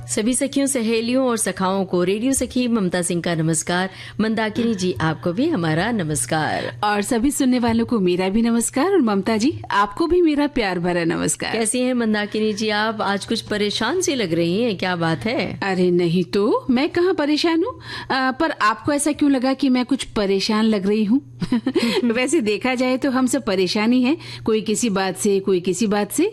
सभी सखियों, सहेलियों और सखाओं को रेडियो सखी ममता सिंह का नमस्कार। मंदाकिनी जी, आपको भी हमारा नमस्कार। और सभी सुनने वालों को मेरा भी नमस्कार। और ममता जी, आपको भी मेरा प्यार भरा नमस्कार। कैसी हैं मंदाकिनी जी? आप आज कुछ परेशान सी लग रही हैं, क्या बात है? अरे नहीं तो, मैं कहाँ परेशान हूँ। पर आपको ऐसा क्यों लगा कि मैं कुछ परेशान लग रही हूँ? वैसे देखा जाए तो हम सब परेशान ही हैं, कोई किसी बात से, कोई किसी बात से।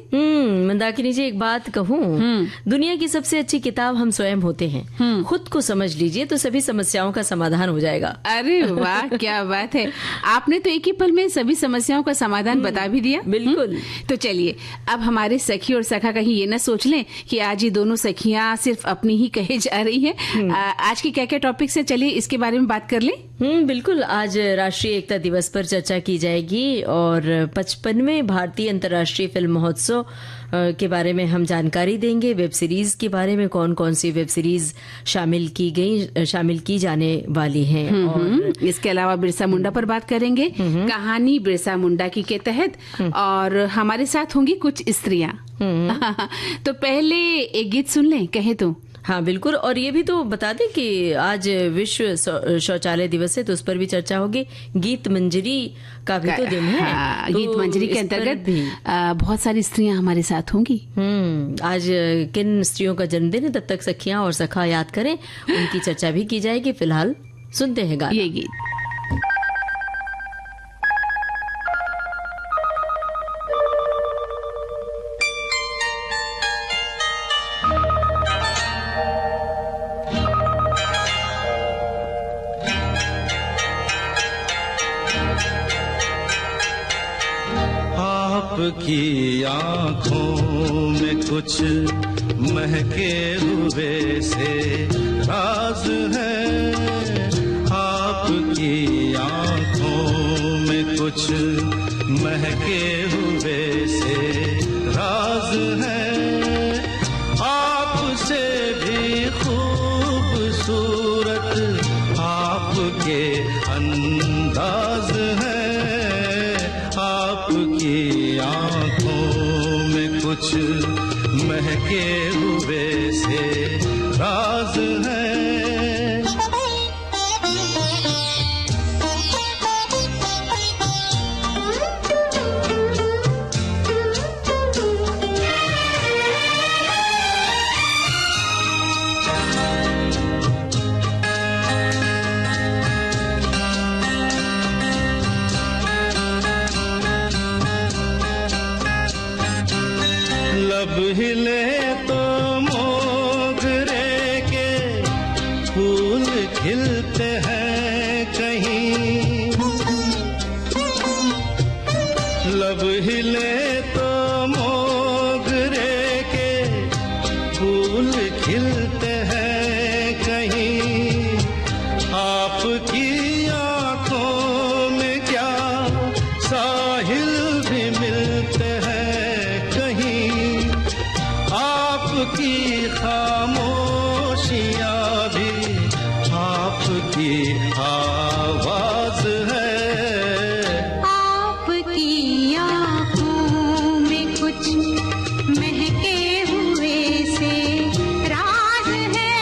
मंदाकिनी जी, एक बात कहूँ, दुनिया की सबसे अच्छी किताब हम स्वयं होते हैं। खुद को समझ लीजिए तो सभी समस्याओं का समाधान हो जाएगा। अरे वाह, क्या बात है। आपने तो एक ही पल में सभी समस्याओं का समाधान बता भी दिया। बिल्कुल। तो चलिए, अब हमारे सखी और सखा कहीं ये ना सोच लें कि आज ये दोनों सखियां सिर्फ अपनी ही कहे जा रही हैं। आज की क्या क्या टॉपिक से, चलिए इसके बारे में बात कर लें। बिल्कुल। आज राष्ट्रीय एकता दिवस पर चर्चा की जाएगी और 55वें भारतीय अंतर्राष्ट्रीय फिल्म महोत्सव के बारे में हम जानकारी देंगे। वेब सीरीज के बारे में, कौन कौन सी वेब सीरीज शामिल की जाने वाली हैं। और इसके अलावा बिरसा मुंडा पर बात करेंगे, कहानी बिरसा मुंडा की के तहत। और हमारे साथ होंगी कुछ स्त्रियां। तो पहले एक गीत सुन लें, कहे तो। हाँ बिल्कुल। और ये भी तो बता दें कि आज विश्व शौचालय दिवस है, तो उस पर भी चर्चा होगी। गीत मंजरी का भी तो दिन है। तो गीत मंजरी के अंतर्गत भी बहुत सारी स्त्रियां हमारे साथ होंगी। आज किन स्त्रियों का जन्मदिन है, तब तक सखियां और सखा याद करें, उनकी चर्चा भी की जाएगी। फिलहाल सुनते हैं गाना, ये गीत। आपकी आँखों में कुछ महके हुए से राज है। आपकी आँखों में कुछ महके हुए से राज है। आपसे भी खूबसूरत आपके अंदाज है। आपकी आँखों में कुछ महके हुए से राज है। लब हिले तो मोगरे के फूल खिलते हैं कहीं। लब हिले तो मोगरे के फूल खिलते हैं कहीं। आपकी आँखों में क्या साहिल भी मिलते हैं कहीं। आपकी खामोशियाँ भी आपकी आवाज है। आपकी आँखों में कुछ महके हुए से राज है।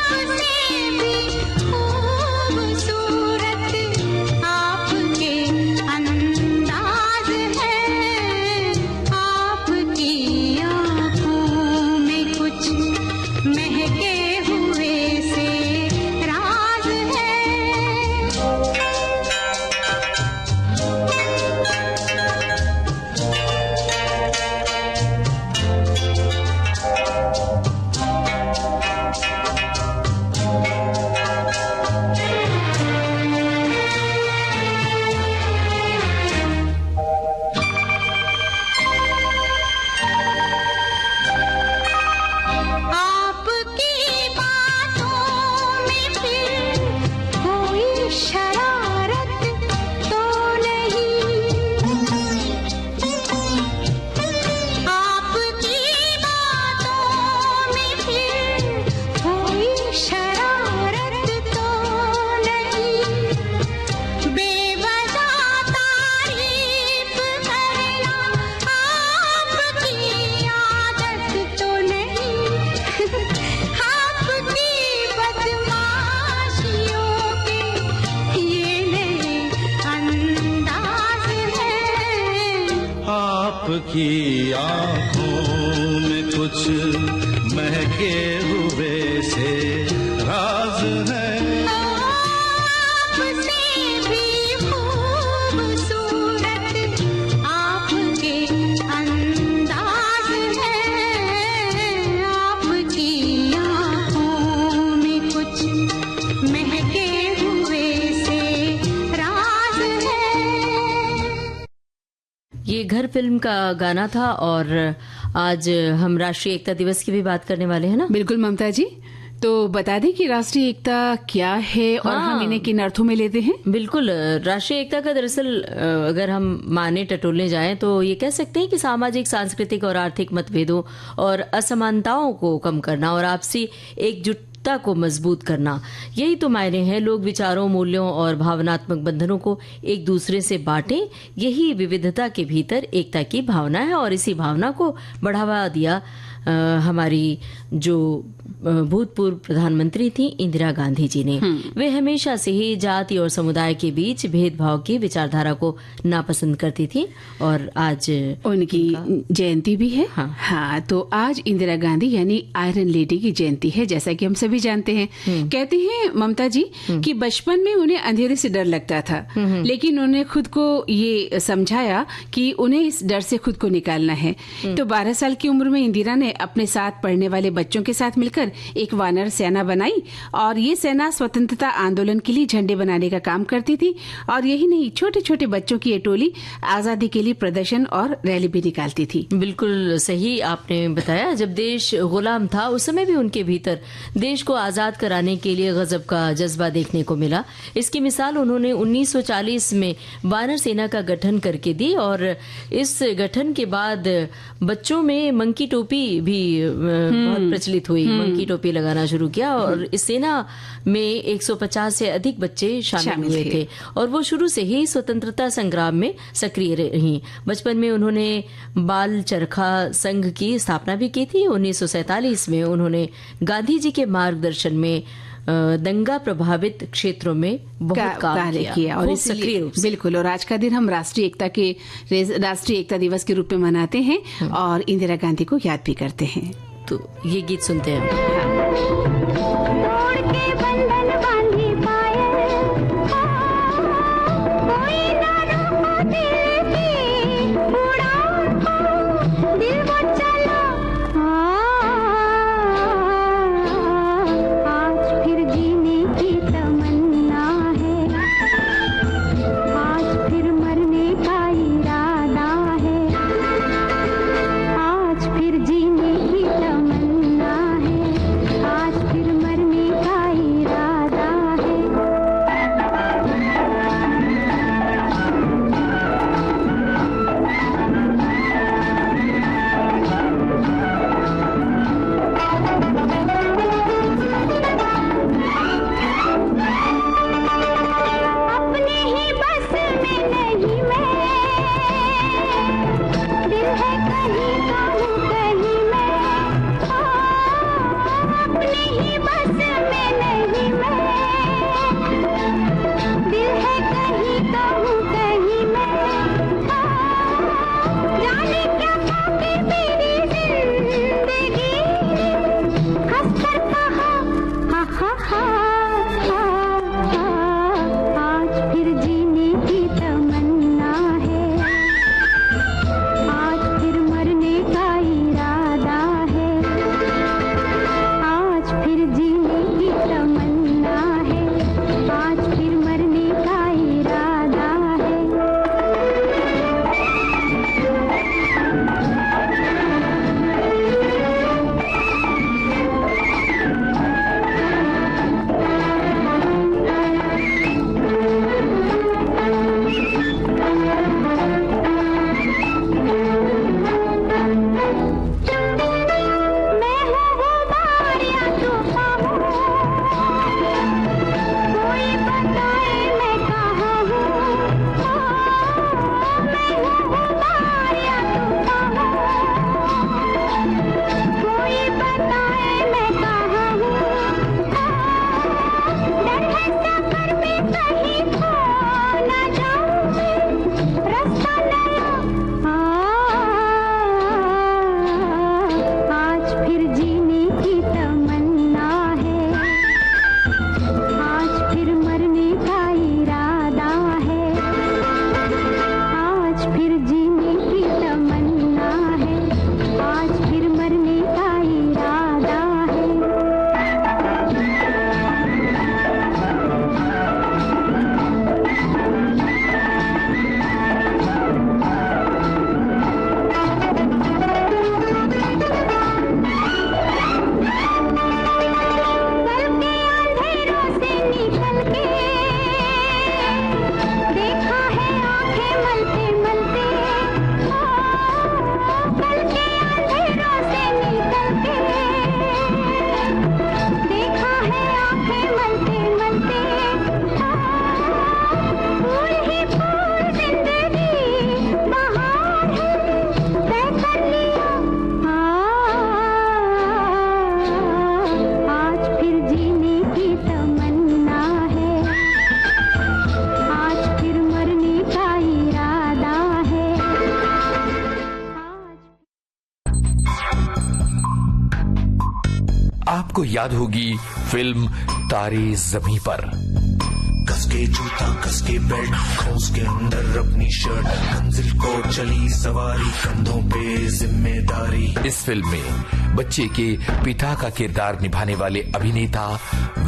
आपसे भी खूबसूरत आपके अंदाज है। आपकी आँखों में कुछ महके हुए से राज है। आपकी आंखों में कुछ महके हुए से राज है। आपसे भी खूबसूरत आपके अंदाज है, आपकी आंखों में कुछ महके हुए से राज है। ये घर फिल्म का गाना था और आज हम राष्ट्रीय एकता दिवस की भी बात करने वाले हैं ना। बिल्कुल ममता जी, तो बता दें कि राष्ट्रीय एकता क्या है और हाँ। हम इन्हें किन अर्थों में लेते हैं। बिल्कुल, राष्ट्रीय एकता का दरअसल अगर हम माने टटोलने जाएं तो ये कह सकते हैं कि सामाजिक, सांस्कृतिक और आर्थिक मतभेदों और असमानताओं को कम करना और आपसी एकजुटता को मजबूत करना, यही तो मायने हैं। लोग विचारों, मूल्यों और भावनात्मक बंधनों को एक दूसरे से बांटें, यही विविधता के भीतर एकता की भावना है। और इसी भावना को बढ़ावा दिया हमारी जो भूतपूर्व प्रधानमंत्री थी इंदिरा गांधी जी ने। वे हमेशा से ही जाति और समुदाय के बीच भेदभाव की विचारधारा को नापसंद करती थी और आज उनकी जयंती भी है। हाँ, तो आज इंदिरा गांधी यानी आयरन लेडी की जयंती है, जैसा कि हम सभी जानते हैं। कहते हैं ममता जी कि बचपन में उन्हें अंधेरे से डर लगता था, लेकिन उन्हें खुद को ये समझाया कि उन्हें इस डर से खुद को निकालना है। तो 12 साल की उम्र में इंदिरा ने अपने साथ पढ़ने वाले बच्चों के साथ मिलकर एक वानर सेना बनाई और ये सेना स्वतंत्रता आंदोलन के लिए झंडे बनाने का काम करती थी। और यही नहीं, छोटे छोटे बच्चों की ये टोली आजादी के लिए प्रदर्शन और रैली भी निकालती थी। बिल्कुल सही आपने बताया। जब देश गुलाम था उस समय भी उनके भीतर देश को आजाद कराने के लिए गजब का जज्बा देखने को मिला। इसकी मिसाल उन्होंने 1940 में वानर सेना का गठन करके दी और इस गठन के बाद बच्चों में मंकी टोपी भी बहुत प्रचलित हुई। मंकी टोपी लगाना शुरू किया और इस सेना में 150 से अधिक बच्चे शामिल हुए थे और वो शुरू से ही स्वतंत्रता संग्राम में सक्रिय रही। बचपन में उन्होंने बाल चरखा संघ की स्थापना भी की थी। 1947 में उन्होंने गांधी जी के मार्गदर्शन में दंगा प्रभावित क्षेत्रों में बहुत कार्य किया और सक्रिय रूप से। बिल्कुल, और आज का दिन हम राष्ट्रीय एकता दिवस के रूप में मनाते हैं और इंदिरा गांधी को याद भी करते हैं। तो ये गीत सुनते हैं। तोड़ के बंधन बांधी पाए, कोई ना रोको दिल की उड़ान को, दिल वो चला। आज फिर जीने की तमन्ना है, आज फिर मरने का इरादा है, आज फिर जीने की तमन्ना है, आज फिर मरने का इरादा है। अपने ही बस में नहीं मैं, दिल है कहीं तो हूँ कहीं मैं, अपने ही बस में नहीं मैं, दिल है कहीं तो हूँ कहीं मैं, जाने क्या पापी मेरी जिंदगी, हंसकर कहा हा हा हा, आज फिर जीने की तमन्ना है, आज फिर मरने का इरादा है, आज फिर जीने की तमन्ना है, आज फिर मरने का इरादा है। मैं हूँ वो बारियां तूफान हूँ, कोई बताए मैं कहाँ हूँ। मैं हूँ वो बारियां तूफान हूँ, कोई बताए मैं कहाँ हूँ। डर है सफर में कहीं खो न जाऊँ, रास्ता नया आपको याद होगी फिल्म तारे ज़मीं पर। कसके जूता कसके बेल्ट खोस के अंदर अपनी शर्ट मंजिल को चली सवारी कंधों पे जिम्मेदारी। इस फिल्म में बच्चे के पिता का किरदार निभाने वाले अभिनेता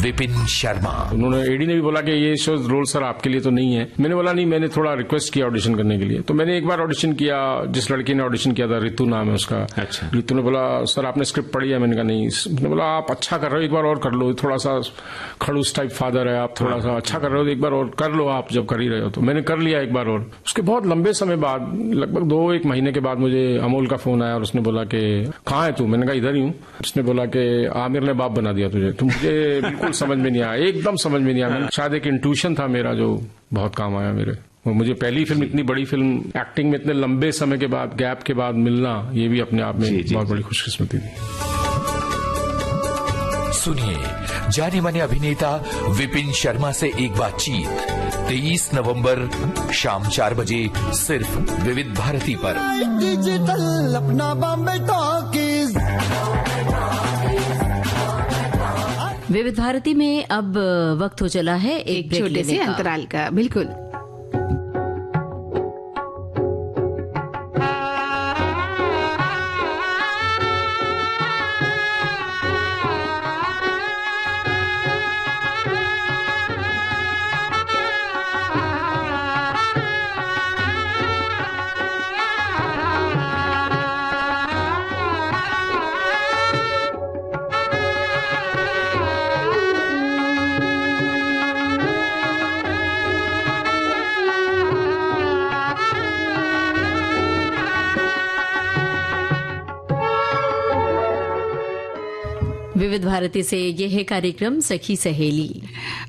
विपिन शर्मा। उन्होंने एडी ने भी बोला कि ये शो रोल सर आपके लिए तो नहीं है। मैंने बोला नहीं, मैंने थोड़ा रिक्वेस्ट किया ऑडिशन करने के लिए। तो मैंने एक बार ऑडिशन किया, जिस लड़की ने ऑडिशन किया था, रितु नाम है उसका। अच्छा। रितु ने बोला सर आपने स्क्रिप्ट पढ़ी है? मैंने कहा नहीं। उसने बोला आप अच्छा कर रहे हो, एक बार और कर लो, थोड़ा सा खड़ूस टाइप फादर है आप, थोड़ा सा अच्छा कर रहे हो, एक बार और कर लो आप जब कर ही रहे हो। तो मैंने कर लिया एक बार और। उसके बहुत लंबे समय बाद, लगभग 2-1 महीने के बाद मुझे अमोल का फोन आया और उसने बोला कि कहाँ है तू? मैंने कहा इधर ही हूँ। उसने बोला कि आमिर ने बाप बना दिया तुझे। तो मुझे बिल्कुल समझ में नहीं आया, एकदम समझ में नहीं आया। शायद एक इंट्यूशन था मेरा जो बहुत काम आया मेरे। मुझे पहली फिल्म, इतनी बड़ी फिल्म एक्टिंग में इतने लंबे समय के बाद, गैप के बाद मिलना, ये भी अपने आप में बहुत बड़ी खुशकिस्मती थी। सुनिए जाने माने अभिनेता विपिन शर्मा से एक बातचीत 23 नवंबर शाम 4 बजे सिर्फ विविध भारती पर। डिजिटल अपना बॉम्बे टॉकीज। विविध भारती में अब वक्त हो चला है एक छोटे से अंतराल का। बिल्कुल। विविध भारती से ये है कार्यक्रम सखी सहेली।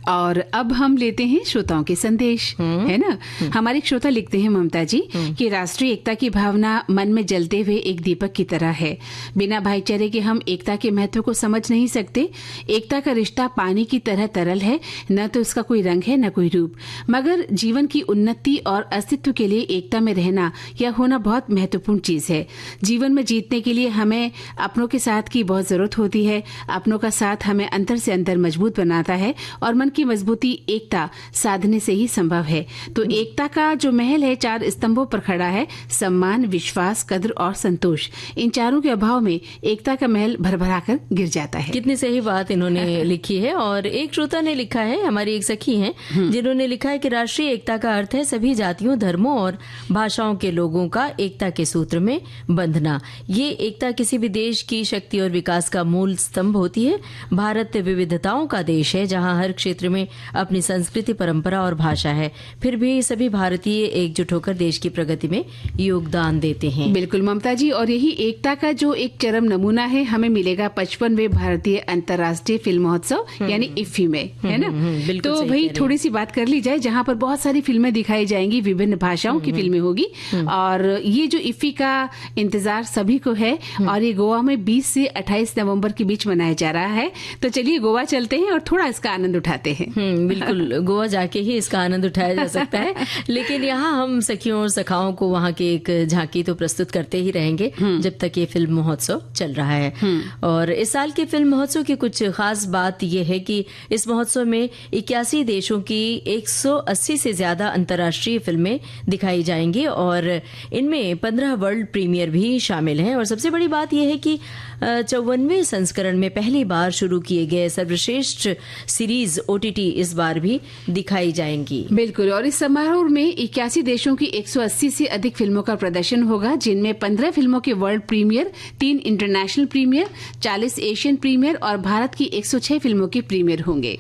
और अब हम लेते हैं श्रोताओं के संदेश, है ना। हमारे श्रोता लिखते हैं ममता जी कि राष्ट्रीय एकता की भावना मन में जलते हुए एक दीपक की तरह है। बिना भाईचारे के हम एकता के महत्व को समझ नहीं सकते। एकता का रिश्ता पानी की तरह तरल है, न तो उसका कोई रंग है न कोई रूप, मगर जीवन की उन्नति और अस्तित्व के लिए एकता में रहना या होना बहुत महत्वपूर्ण चीज है। जीवन में जीतने के लिए हमें अपनों के साथ की बहुत जरूरत होती है। अपनों का साथ हमें अंतर से अंतर मजबूत बनाता है और मन की मजबूती एकता साधने से ही संभव है। तो एकता का जो महल है 4 स्तंभों पर खड़ा है, सम्मान, विश्वास, कद्र और संतोष। इन चारों के अभाव में एकता का महल भरभरा कर गिर जाता है। कितनी सही बात इन्होंने लिखी है। और एक श्रोता ने लिखा है, हमारी एक सखी हैं, जिन्होंने लिखा है कि राष्ट्रीय एकता का अर्थ है सभी जातियों, धर्मों और भाषाओं के लोगों का एकता के सूत्र में बंधना। ये एकता किसी भी देश की शक्ति और विकास का मूल स्तंभ होती है। भारत विविधताओं का देश है, जहां हर क्षेत्र में अपनी संस्कृति, परंपरा और भाषा है। फिर भी सभी भारतीय एकजुट होकर देश की प्रगति में योगदान देते हैं। बिल्कुल ममता जी, और यही एकता का जो एक चरम नमूना है हमें मिलेगा 55वें भारतीय अंतर्राष्ट्रीय फिल्म महोत्सव यानी इफ्फी में, है ना। तो भाई थोड़ी सी बात कर ली जाए, जहाँ पर बहुत सारी फिल्में दिखाई जाएंगी, विभिन्न भाषाओं की फिल्में होगी। और ये जो इफ्फी का इंतजार सभी को है और ये गोवा में 20 से 28 नवम्बर के बीच मनाया जा रहा है। तो चलिए गोवा चलते हैं और थोड़ा इसका आनंद उठाते हैं। बिल्कुल, गोवा जाके ही इसका आनंद उठाया जा सकता है। लेकिन यहाँ हम सखियों और सखाओं को वहाँ की एक झांकी तो प्रस्तुत करते ही रहेंगे जब तक ये फिल्म महोत्सव चल रहा है। और इस साल के फिल्म महोत्सव की कुछ खास बात यह है कि इस महोत्सव में 81 देशों की 180 से ज्यादा अंतर्राष्ट्रीय फिल्में दिखाई जाएंगी और इनमें 15 वर्ल्ड प्रीमियर भी शामिल हैं। और सबसे बड़ी बात यह है कि 54वें संस्करण में पहली बार शुरू किए गए सर्वश्रेष्ठ सीरीज OTT इस बार भी दिखाई जाएंगी। बिल्कुल, और इस समारोह में 81 देशों की 180 से अधिक फिल्मों का प्रदर्शन होगा, जिनमें 15 फिल्मों के world premiere, 3 international premiere, 40 Asian premiere और भारत की 106 फिल्मों के प्रीमियर होंगे।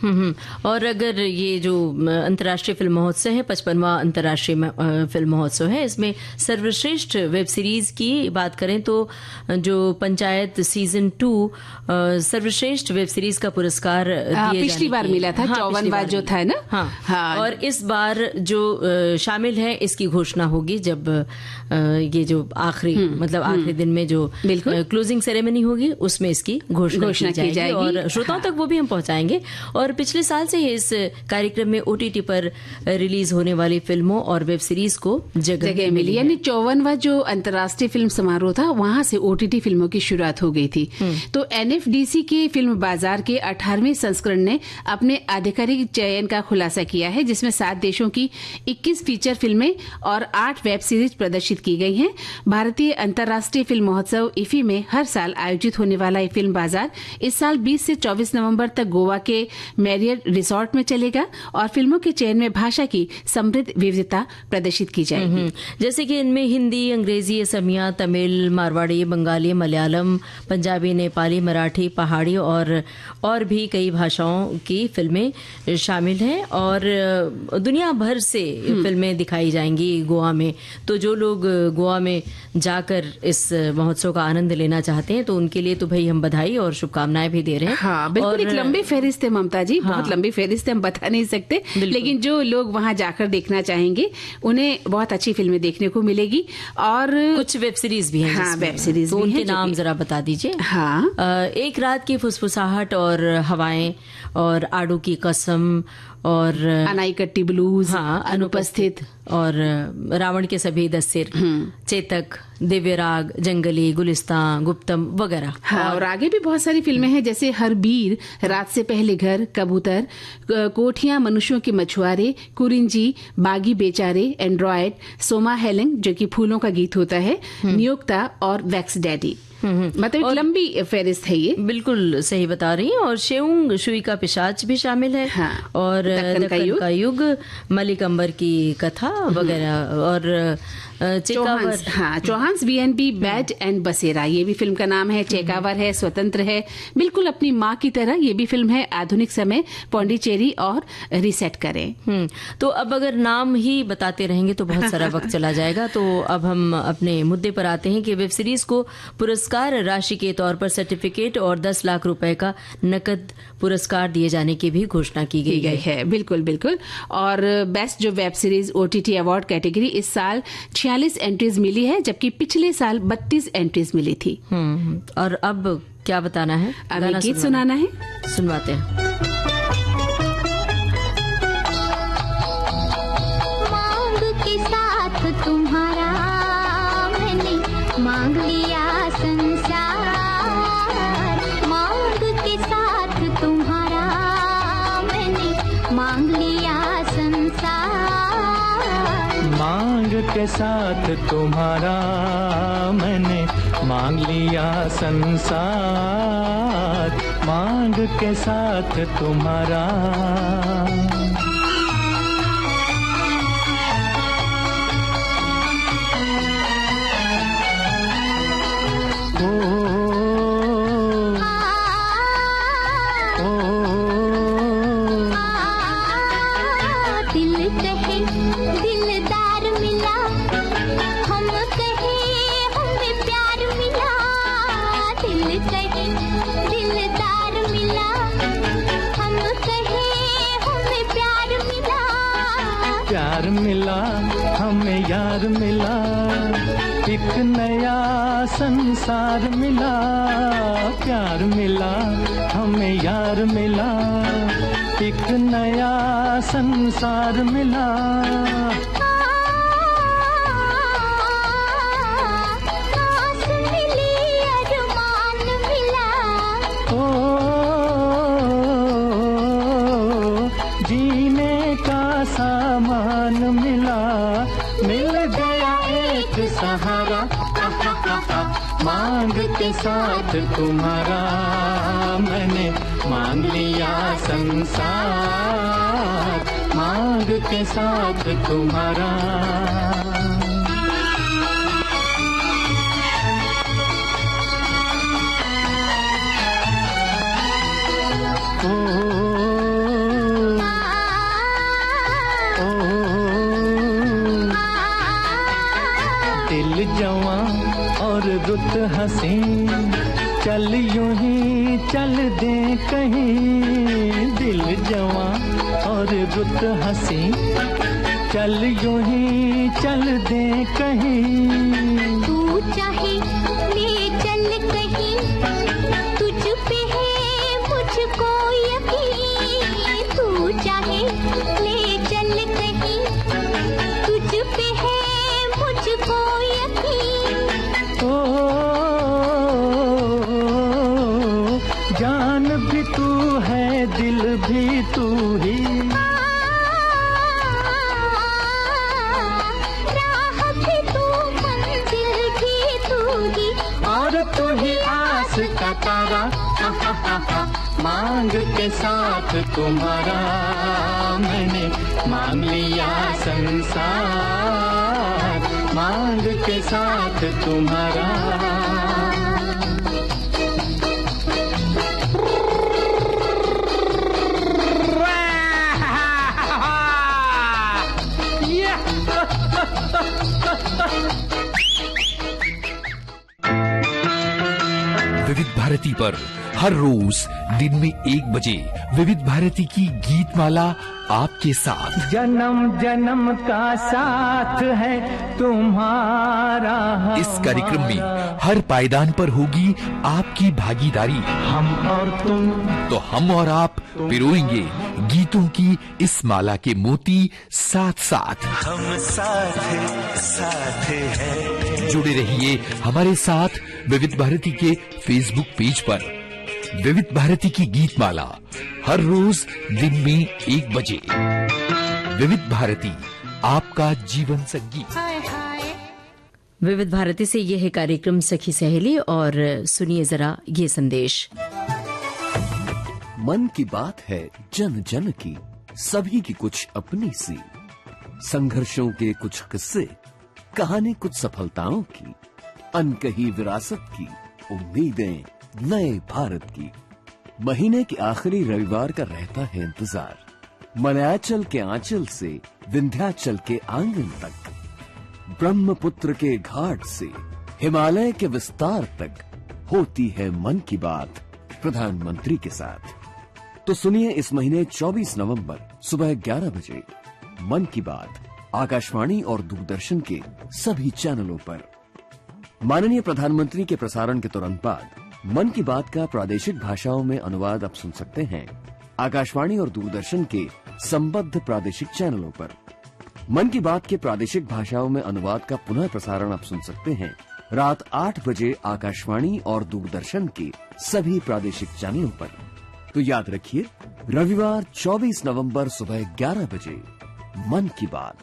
और अगर ये जो अंतर्राष्ट्रीय फिल्म महोत्सव है, 55वां अंतर्राष्ट्रीय फिल्म महोत्सव है, इसमें सर्वश्रेष्ठ वेब सीरीज की बात करें तो जो पंचायत सीजन 2 सर्वश्रेष्ठ वेब सीरीज का पुरस्कार पिछली बार मिला था, 54वां जो था ना। हाँ। और इस बार जो शामिल है इसकी घोषणा होगी जब ये जो आखिरी दिन में जो क्लोजिंग सेरेमनी होगी उसमें इसकी घोषणा की जाएगी और श्रोताओं तक वो भी हम पहुंचाएंगे। और पिछले साल से ही इस कार्यक्रम में OTT पर रिलीज होने वाली फिल्मों और वेब सीरीज को जगह मिली। यानी 54वां जो अंतर्राष्ट्रीय फिल्म समारोह था वहां से OTT फिल्मों की शुरुआत हो गई थी। तो NFDC बीबीसी के फिल्म बाजार के 18वें संस्करण ने अपने आधिकारिक चयन का खुलासा किया है, जिसमें 7 देशों की 21 फीचर फिल्में और 8 वेब सीरीज प्रदर्शित की गई हैं। भारतीय अंतर्राष्ट्रीय फिल्म महोत्सव इफी में हर साल आयोजित होने वाला ये फिल्म बाजार इस साल 20 से 24 नवंबर तक गोवा के मैरियट रिसोर्ट में चलेगा और फिल्मों के चयन में भाषा की समृद्ध विविधता प्रदर्शित की जाएगी। जैसे कि इनमें हिंदी, अंग्रेजी, असमिया, तमिल, मारवाड़ी, बंगाली, मलयालम, पंजाबी, नेपाली, मराठी, पहाड़ी और भी कई भाषाओं की फिल्में शामिल हैं और दुनिया भर से फिल्में दिखाई जाएंगी गोवा में। तो जो लोग गोवा में जाकर इस महोत्सव का आनंद लेना चाहते हैं तो उनके लिए तो भाई हम बधाई और शुभकामनाएं भी दे रहे हैं। हाँ, बिल्कुल एक लंबी फहरिस्त है ममता जी, बहुत लंबी फहरिस्त हम बता नहीं सकते, लेकिन जो लोग वहां जाकर देखना चाहेंगे उन्हें बहुत अच्छी फिल्में देखने को मिलेगी और कुछ वेब सीरीज भी हैं। हाँ, वेब सीरीज तो भी उनके हैं नाम जरा बता दीजिए। हाँ, एक रात की फुसफुसाहट और हवाएं और आड़ू की कसम और अनाईकट्टी ब्लूज, हाँ, अनुपस्थित और रावण के सभी 10 सिर, चेतक, दिव्य राग, जंगली, गुलिस्तान, गुप्तम वगैरह। हाँ, और आगे भी बहुत सारी फिल्में हैं जैसे हरबीर, रात से पहले घर, कबूतर, कोठियां मनुष्यों के मछुआरे, कुरिंजी, बागी बेचारे, एंड्रॉयड, सोमा हेलेंग जो कि फूलों का गीत होता है, नियोक्ता और वैक्स डैडी। मतलब एक लंबी फेरिस्त है ये। बिल्कुल सही बता रही हैं। और शेउंग शुई का पिशाच भी शामिल है। हाँ, और दक्कन का युग, मलिक अंबर की कथा वगैरह और चेकावर। हाँ, चौहान्स बीएनबी, बैड एंड बसेरा ये भी फिल्म का नाम है। चेकावर है, स्वतंत्र है, बिल्कुल अपनी माँ की तरह ये भी फिल्म है। आधुनिक समय, पौंडीचेरी और रिसेट करें। तो अब अगर नाम ही बताते रहेंगे तो बहुत सारा वक्त चला जाएगा। तो अब हम अपने मुद्दे पर आते हैं कि वेब सीरीज को पुरस्कार राशि के तौर पर सर्टिफिकेट और 10 लाख रुपए का नकद पुरस्कार दिए जाने की भी घोषणा की गई है। बिल्कुल बिल्कुल। और बेस्ट जो web series OTT award category इस साल 46 एंट्रीज मिली है, जबकि पिछले साल 32 एंट्रीज मिली थी। और अब क्या बताना है? अब गीत सुनाना है, सुनवाते हैं। मांग के साथ तुम्हारा मैंने मांग लिया संसार, मांग के साथ तुम्हारा मैंने मांग लिया संसार, मांग के साथ तुम्हारा मैंने मांग लिया संसार, मांग के साथ तुम्हारा। प्यार मिला हमें यार मिला, एक नया संसार मिला। प्यार मिला हमें यार मिला, एक नया संसार मिला। जीने का सामान मिला, मिल गया एक सहारा। मांग के साथ तुम्हारा मैंने मांग लिया संसार, मांग के साथ तुम्हारा। दिल जवां और रुत हंसी, चल यूं ही चल दे कहीं। दिल जवां और रुत हंसी, चल यूं ही चल दे कहीं। तू चाहे ले चल कहीं, तुझ पे है मुझको यकीन। तू चाहे ले चल कहीं, तुझ पे है मुझको यकीन। भी तू ही, राह भी तू, मंजिल भी तू ही, और तू ही आस का तारा। मांग के साथ तुम्हारा मैंने मांग लिया संसार, मांग के साथ तुम्हारा। विविध भारती पर हर रोज दिन में 1 बजे विविध भारती की गीत माला आपके साथ। जन्म जन्म का साथ है तुम्हारा। इस कार्यक्रम में हर पायदान पर होगी आपकी भागीदारी। हम और तुम, तो हम और आप पिरोएंगे गीतों की इस माला के मोती साथ साथ। हम साथ साथ हैं। जुड़े रहिए हमारे साथ विविध भारती के फेसबुक पेज पर। विविध भारती की गीत माला हर रोज दिन में 1 बजे। विविध भारती, आपका जीवन संगीत। विविध भारती से यह है कार्यक्रम सखी सहेली, और सुनिए जरा ये संदेश। मन की बात है जन जन की, सभी की कुछ अपनी सी, संघर्षों के कुछ किस्से, कहानी कुछ सफलताओं की, अनकही विरासत की, उम्मीदें नए भारत की। महीने के आखिरी रविवार का रहता है इंतजार, मलयाचल के आंचल से विंध्याचल के आंगन तक, ब्रह्मपुत्र के घाट से हिमालय के विस्तार तक होती है मन की बात प्रधानमंत्री के साथ। तो सुनिए इस महीने 24 नवंबर सुबह 11 बजे मन की बात आकाशवाणी और दूरदर्शन के सभी चैनलों पर। माननीय प्रधानमंत्री के प्रसारण के तुरंत बाद मन की बात का प्रादेशिक भाषाओं में अनुवाद आप सुन सकते हैं आकाशवाणी और दूरदर्शन के संबद्ध प्रादेशिक चैनलों पर। मन की बात के प्रादेशिक भाषाओं में अनुवाद का पुनः प्रसारण आप सुन सकते हैं रात 8 बजे आकाशवाणी और दूरदर्शन के सभी प्रादेशिक चैनलों पर। तो याद रखिए, रविवार 24 नवंबर सुबह 11 बजे मन की बात।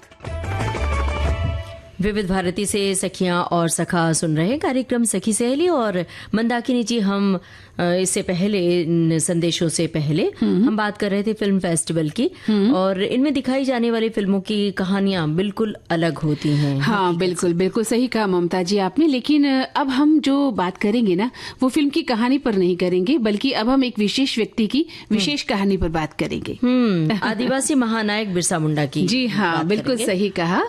विविध भारती से सखियां और सखा सुन रहे कार्यक्रम सखी सहेली, और मंदाकिनी जी, हम इससे पहले, इन संदेशों से पहले हम बात कर रहे थे फिल्म फेस्टिवल की, और इनमें दिखाई जाने वाली फिल्मों की कहानियां बिल्कुल अलग होती हैं। हाँ, बिल्कुल बिल्कुल सही कहा ममता जी आपने। लेकिन अब हम जो बात करेंगे ना, वो फिल्म की कहानी पर नहीं करेंगे, बल्कि अब हम एक विशेष व्यक्ति की विशेष कहानी पर बात करेंगे। आदिवासी महानायक बिरसा मुंडा की। जी हाँ, बिल्कुल सही कहा।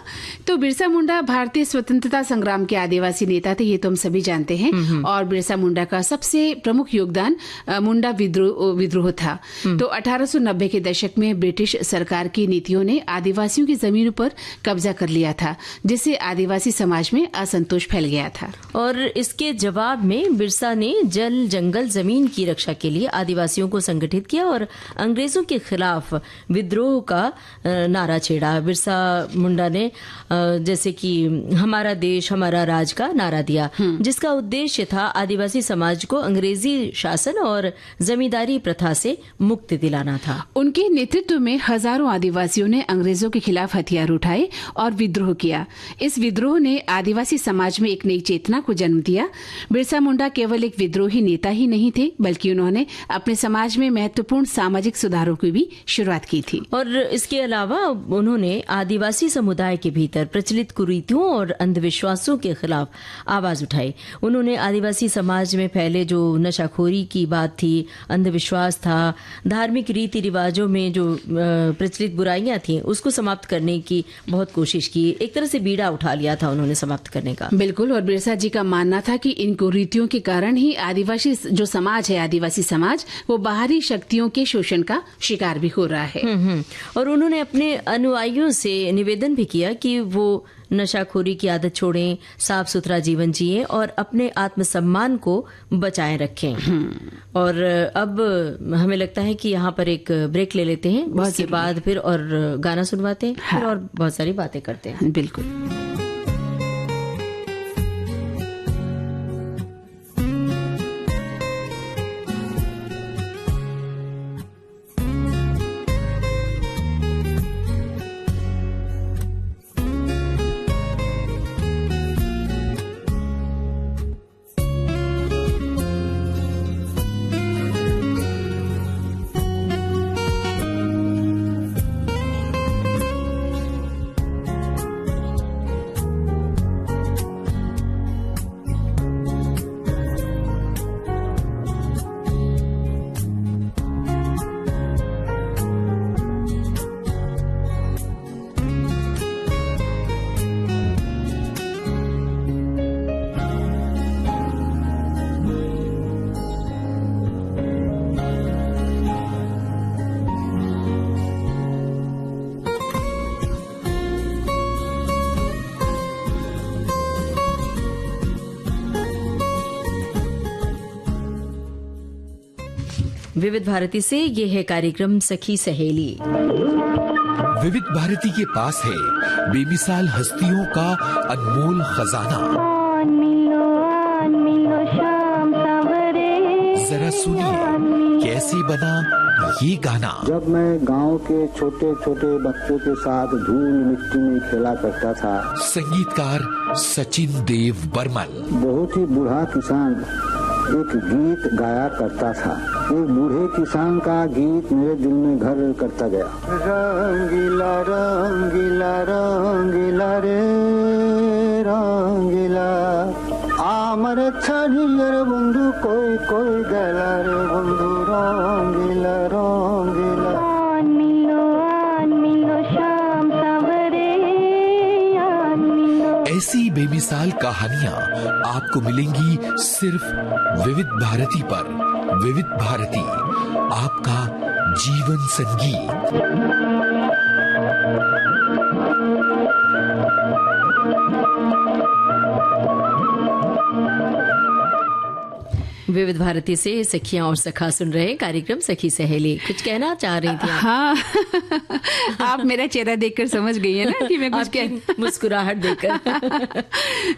तो बिरसा मुंडा भारतीय स्वतंत्रता संग्राम के आदिवासी नेता थे, ये तो हम सभी जानते हैं। और बिरसा मुंडा का सबसे प्रमुख योगदान मुंडा विद्रोह था। तो 1890 के दशक में ब्रिटिश सरकार की नीतियों ने आदिवासियों की जमीनों पर कब्जा कर लिया था, जिससे आदिवासी समाज में असंतोष फैल गया था। और इसके जवाब में बिरसा ने जल, जंगल, जमीन की रक्षा के लिए आदिवासियों को संगठित किया और अंग्रेजों के खिलाफ विद्रोह का नारा छेड़ा। बिरसा मुंडा ने जैसे कि हमारा देश हमारा राज का नारा दिया, जिसका उद्देश्य था आदिवासी समाज को अंग्रेजी शासन और जमींदारी प्रथा से मुक्ति दिलाना था। उनके नेतृत्व में हजारों आदिवासियों ने अंग्रेजों के खिलाफ हथियार उठाए और विद्रोह किया। इस विद्रोह ने आदिवासी समाज में एक नई चेतना को जन्म दिया। बिरसा मुंडा केवल एक विद्रोही नेता ही नहीं थे, बल्कि उन्होंने अपने समाज में महत्वपूर्ण सामाजिक सुधारों की भी शुरुआत की थी। और इसके अलावा उन्होंने आदिवासी समुदाय के भीतर प्रचलित कुरीतियों और अंधविश्वासों के खिलाफ आवाज उठाई। उन्होंने आदिवासी समाज में पहले जो नशाखोरी की बात थी, अंधविश्वास था, धार्मिक रीति रिवाजों में जो प्रचलित बुराइयां थी, उसको समाप्त करने की बहुत कोशिश की। एक तरह से बीड़ा उठा लिया था उन्होंने समाप्त करने का। बिल्कुल। और बिरसा जी का मानना था कि इन कुरीतियों के कारण ही आदिवासी जो समाज है, आदिवासी समाज, वो बाहरी शक्तियों के शोषण का शिकार भी हो रहा है। और उन्होंने अपने अनुयायियों से निवेदन भी किया कि वो नशाखोरी की आदत छोड़ें, साफ सुथरा जीवन जिएं और अपने आत्मसम्मान को बचाए रखें। और अब हमें लगता है कि यहाँ पर एक ब्रेक ले लेते हैं, उसके बाद फिर और गाना सुनवाते हैं, फिर और बहुत सारी बातें करते हैं। बिल्कुल। विविध भारती से ये है कार्यक्रम सखी सहेली। विविध भारती के पास है बेमिसाल हस्तियों का अनमोल खजाना। जरा सुनिए कैसे बना ये गाना। जब मैं गांव के छोटे छोटे बच्चों के साथ धूल मिट्टी में खेला करता था। संगीतकार सचिन देव बर्मन। बहुत ही बूढ़ा किसान एक गीत गाया करता था। एक बूढ़े किसान का गीत मेरे दिल में घर करता गया। रंगीला रंगीला रंगीला रे रंगीला आमर छड़ियर बंधु कोई कोई गला रे बंधु रंगीला रंगीला ऐसी बेमिसाल कहानियाँ आपको मिलेंगी सिर्फ विविध भारती पर। विविध भारती, आपका जीवन संगीत। विविध भारती से सखियां और सखा सुन रहे हैं कार्यक्रम सखी सहेली। कुछ कहना चाह रही थी आप? हाँ आप मेरा चेहरा देखकर समझ गई है ना कि मैं कुछ मुस्कुराहट देखकर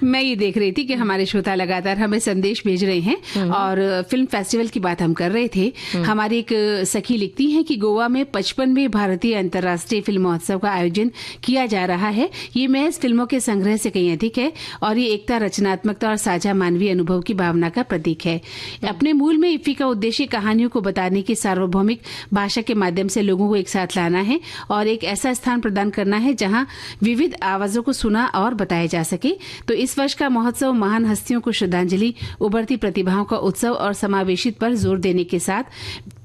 मैं ये देख रही थी कि हमारे श्रोता लगातार हमें संदेश भेज रहे हैं और फिल्म फेस्टिवल की बात हम कर रहे थे। हमारी एक सखी लिखती हैं कि गोवा में 55वें भारतीय अंतर्राष्ट्रीय फिल्म महोत्सव का आयोजन किया जा रहा है। ये महज फिल्मों के संग्रह से कहीं अधिक है और ये एकता, रचनात्मकता और साझा मानवीय अनुभव की भावना का प्रतीक है। अपने मूल में इफ्फी का उद्देश्य कहानियों को बताने की सार्वभौमिक भाषा के माध्यम से लोगों को एक साथ लाना है और एक ऐसा स्थान प्रदान करना है जहां विविध आवाजों को सुना और बताया जा सके। तो इस वर्ष का महोत्सव महान हस्तियों को श्रद्धांजलि, उभरती प्रतिभाओं का उत्सव और समावेशित पर जोर देने के साथ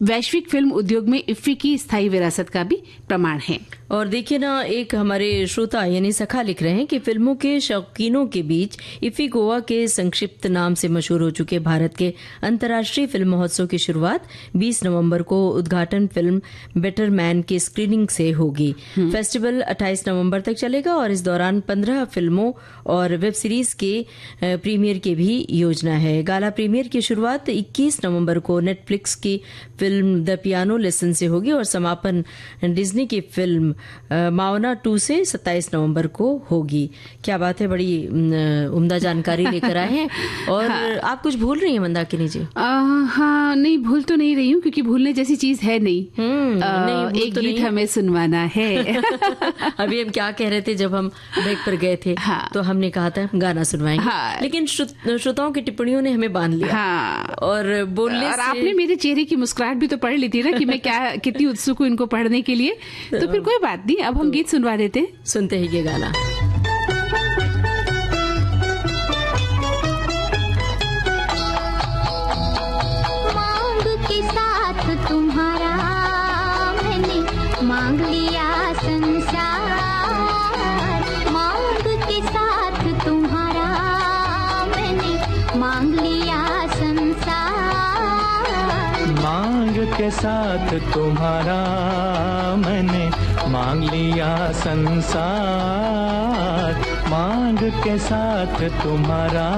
वैश्विक फिल्म उद्योग में इफ्फी की स्थायी विरासत का भी प्रमाण है। और देखिए ना, एक हमारे श्रोता यानी सखा लिख रहे हैं कि फिल्मों के शौकीनों के बीच इफ्फी गोवा के संक्षिप्त नाम से मशहूर हो चुके भारत के अंतर्राष्ट्रीय फिल्म महोत्सव की शुरुआत 20 नवंबर को उद्घाटन फिल्म बेटर मैन की स्क्रीनिंग से होगी। फेस्टिवल 28 नवंबर तक चलेगा और इस दौरान 15 फिल्मों और वेब सीरीज के प्रीमियर की भी योजना है। गाला प्रीमियर की शुरुआत 21 नवंबर को नेटफ्लिक्स की फिल्म द पियानो लेसन से होगी और समापन डिज्नी की फिल्म माओना 2 से 27 नवंबर को होगी। क्या बात है, बड़ी उम्दा जानकारी लेकर आए हैं। और हाँ। आप कुछ भूल रही हैं मंदाकिनी जी? हाँ नहीं, भूल तो नहीं रही हूँ क्योंकि भूलने जैसी चीज है नहीं। नहीं एक गीत हमें सुनवाना है। अभी हम क्या कह रहे थे जब हम ब्रेक पर गए थे? हाँ। तो हमने कहा था गाना सुनवाएंगे। हाँ। लेकिन श्रोताओं की टिप्पणियों ने हमें बांध लिया। हाँ। और बोलने और आपने मेरे चेहरे की मुस्कुराहट भी तो पढ़ ली थी ना कि मैं क्या कितनी उत्सुक हूँ इनको पढ़ने के लिए। तो फिर कोई बात नहीं, अब हम गीत सुनवा देते। सुनते ही ये गाना। मांग के साथ तुम्हारा मैंने मांग लिया संसार। मांग के साथ तुम्हारा मैंने मांग लिया संसार। मांग के साथ तुम्हारा मैंने मांग लिया संसार। मांग के साथ तुम्हारा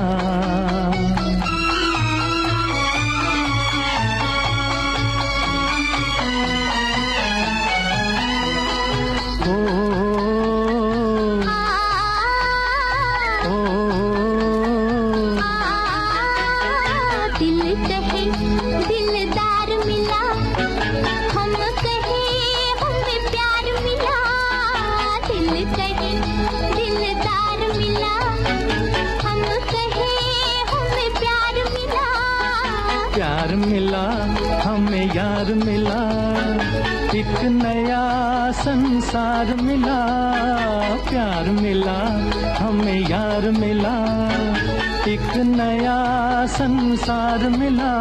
प्यार मिला, हमें यार मिला, एक नया संसार मिला। प्यार मिला, हमें यार मिला, एक नया संसार मिला।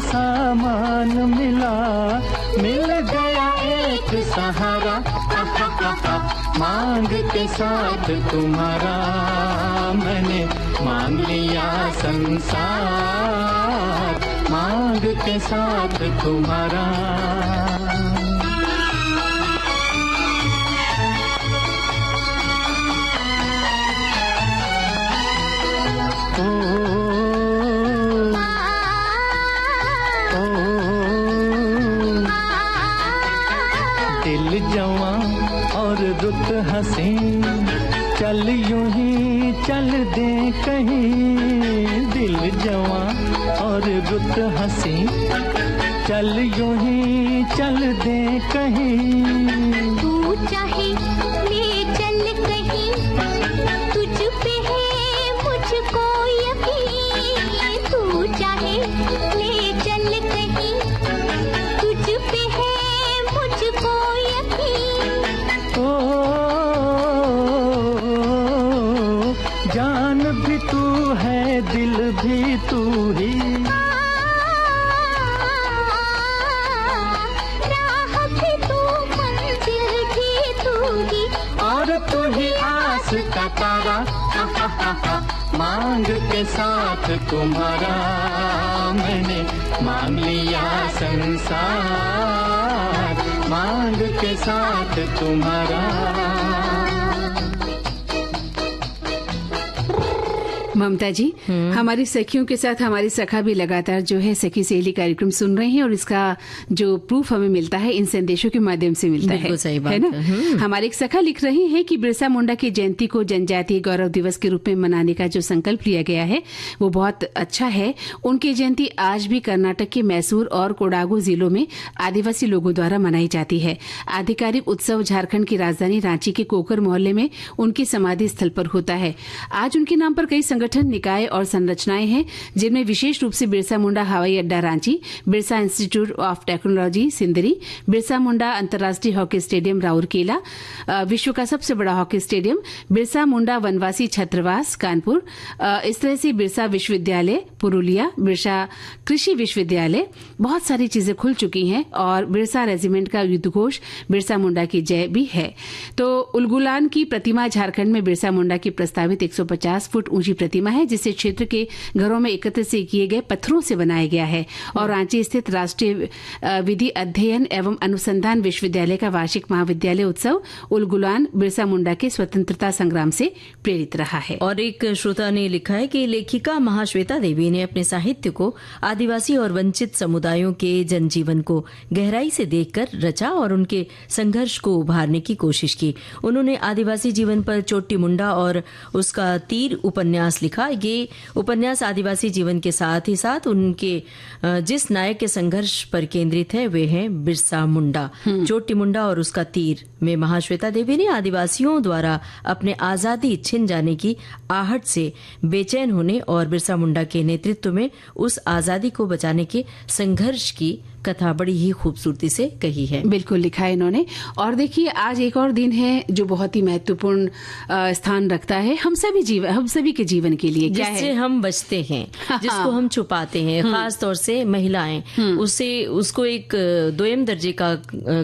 सामान मिला, मिल गया एक सहारा। मांग के साथ तुम्हारा मैंने मांग लिया संसार। मांग मांग के साथ तुम्हारा। दिल जवां और रुत हंसी, चल यूं ही चल दे कहीं। दिल जवां और रुत हंसी, चल यूं ही चल दे कहीं। तू चाहे ले चल कहीं, तुझ पे है मुझको यकीन। तू चाहे ले चल कहीं, तुझ पे है मुझको यकीन। जान भी तू है, दिल भी तू ही। राह भी तू, मंजिल भी तू ही, और तू ही आस का तारा। मांग के साथ तुम्हारा मैंने मांग लिया संसार। मांग के साथ तुम्हारा। ममता जी, हमारी सखियों के साथ हमारी सखा भी लगातार जो है सखी सहेली कार्यक्रम सुन रहे हैं और इसका जो प्रूफ हमें मिलता है इन संदेशों के माध्यम से मिलता है। सही बात है ना। हमारे एक सखा लिख रही हैं कि बिरसा मुंडा की जयंती को जनजातीय गौरव दिवस के रूप में मनाने का जो संकल्प लिया गया है वो बहुत अच्छा है। उनकी जयंती आज भी कर्नाटक के मैसूर और कोडागू जिलों में आदिवासी लोगों द्वारा मनाई जाती है। आधिकारिक उत्सव झारखंड की राजधानी रांची के कोकर मोहल्ले में उनकी समाधि स्थल पर होता है। आज उनके नाम पर कई संगठन, निकाय और संरचनाएं हैं, जिनमें विशेष रूप से बिरसा मुंडा हवाई अड्डा Ranchi, Birsa institute of technology Sindri, Birsa Munda अंतर्राष्ट्रीय हॉकी स्टेडियम राउरकेला, विश्व का सबसे बड़ा हॉकी स्टेडियम, बिरसा मुंडा वनवासी छात्रावास कानपुर, इस तरह से बिरसा विश्वविद्यालय पुरुलिया, बिरसा कृषि विश्वविद्यालय, बहुत सारी चीजें खुल चुकी हैं और बिरसा रेजिमेंट का युद्ध घोष बिरसा मुंडा की जय भी है। तो उलगुलान की प्रतिमा झारखंड में बिरसा मुंडा की प्रस्तावित 150 फुट ऊंची प्रतिमा है, जिसे क्षेत्र के घरों में एकत्र से किए गए पत्थरों से बनाया गया है और रांची स्थित राष्ट्रीय विधि अध्ययन एवं अनुसंधान विश्वविद्यालय का वार्षिक महाविद्यालय उत्सव उलगुलान बिरसा मुंडा के स्वतंत्रता संग्राम से प्रेरित रहा है। और एक श्रोता ने लिखा है कि लेखिका महाश्वेता देवी ने अपने साहित्य को आदिवासी और वंचित समुदायों के जनजीवन को गहराई से देखकर रचा और उनके संघर्ष को उभारने की कोशिश की। उन्होंने आदिवासी जीवन पर चोटी मुंडा और उसका तीर उपन्यास लिखा। ये उपन्यास आदिवासी जीवन के साथ ही साथ उनके जिस नायक के संघर्ष पर केंद्रित है वे हैं बिरसा मुंडा। चोटी मुंडा और उसका तीर में महाश्वेता देवी ने आदिवासियों द्वारा अपने आजादी छिन जाने की आहट से बेचैन होने और बिरसा मुंडा के नेतृत्व में उस आजादी को बचाने के संघर्ष की कथा बड़ी ही खूबसूरती से कही है। बिल्कुल लिखा है इन्होंने। और देखिए आज एक और दिन है जो बहुत ही महत्वपूर्ण स्थान रखता है हम सभी के जीवन के लिए, क्या जिससे है? हम बचते हैं, जिसको हम छुपाते हैं, खास तौर से महिलाएं उसको एक दोयम दर्जे का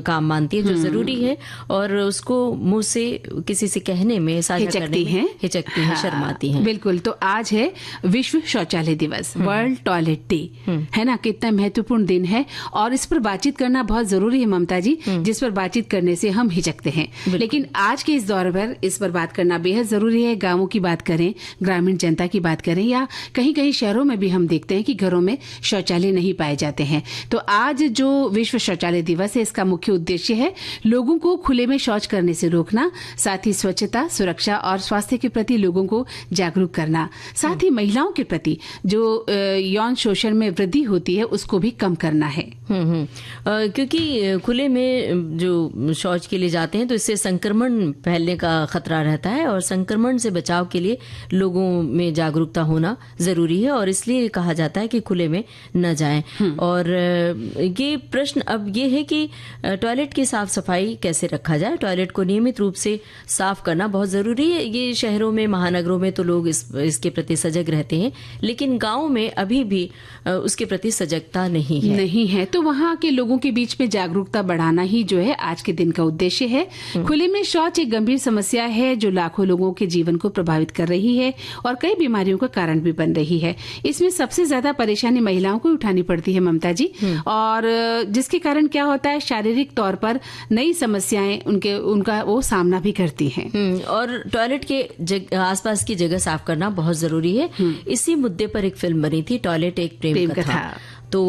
काम मानती है जो जरूरी है और उसको मुंह से किसी से कहने में साझा करने में हिचकती हैं, शर्माती हैं। बिल्कुल। तो आज है विश्व शौचालय दिवस, वर्ल्ड टॉयलेट डे, है ना। कितना महत्वपूर्ण दिन है और इस पर बातचीत करना बहुत जरूरी है ममता जी, जिस पर बातचीत करने से हम हिचकते हैं। लेकिन आज के इस दौर पर इस पर बात करना बेहद जरूरी है। गांवों की बात करें, ग्रामीण जनता की बात करें या कहीं कहीं शहरों में भी हम देखते हैं कि घरों में शौचालय नहीं पाए जाते हैं। तो आज जो विश्व शौचालय दिवस है इसका मुख्य उद्देश्य है लोगों को खुले में शौच करने से रोकना, साथ ही स्वच्छता, सुरक्षा और स्वास्थ्य के प्रति लोगों को जागरूक करना, साथ ही महिलाओं के प्रति जो यौन शोषण में वृद्धि होती है उसको भी कम करना है। क्योंकि खुले में जो शौच के लिए जाते हैं तो इससे संक्रमण फैलने का खतरा रहता है और संक्रमण से बचाव के लिए लोगों में जागरूकता होना जरूरी है और इसलिए कहा जाता है कि खुले में न जाएं। और ये प्रश्न अब ये है कि टॉयलेट की साफ सफाई कैसे रखा जाए। टॉयलेट को नियमित रूप से साफ करना बहुत जरूरी है। ये शहरों में, महानगरों में तो लोग इसके प्रति सजग रहते हैं, लेकिन गाँव में अभी भी उसके प्रति सजगता नहीं है। तो वहाँ के लोगों के बीच में जागरूकता बढ़ाना ही जो है आज के दिन का उद्देश्य है। खुले में शौच एक गंभीर समस्या है जो लाखों लोगों के जीवन को प्रभावित कर रही है और कई बीमारियों का कारण भी बन रही है। इसमें सबसे ज्यादा परेशानी महिलाओं को उठानी पड़ती है ममता जी, और जिसके कारण क्या होता है, शारीरिक तौर पर नई समस्याएं उनका वो सामना भी करती हैं। और टॉयलेट के आसपास की जगह साफ करना बहुत जरूरी है। इसी मुद्दे पर एक फिल्म बनी थी, टॉयलेट एक प्रेम कथा। तो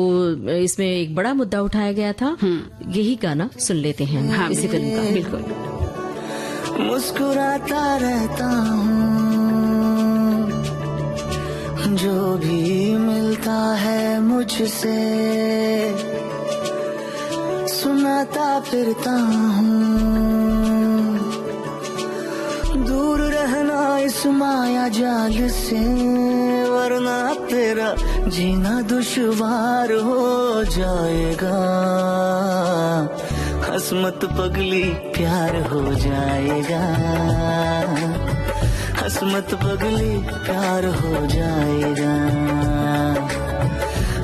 इसमें एक बड़ा मुद्दा उठाया गया था। यही गाना सुन लेते हैं इसी फिल्म का। बिल्कुल। मुस्कुराता रहता हूँ जो भी मिलता है मुझसे, सुनाता फिरता हूँ दूर रहना इस माया जाल से, वरना तेरा जीना दुश्वार हो जाएगा। हंस मत पगली प्यार हो जाएगा, हंस मत पगली प्यार हो जाएगा,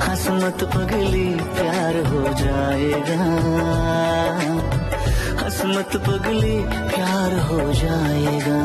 हंस मत पगली प्यार हो जाएगा, हंस मत पगली प्यार हो जाएगा।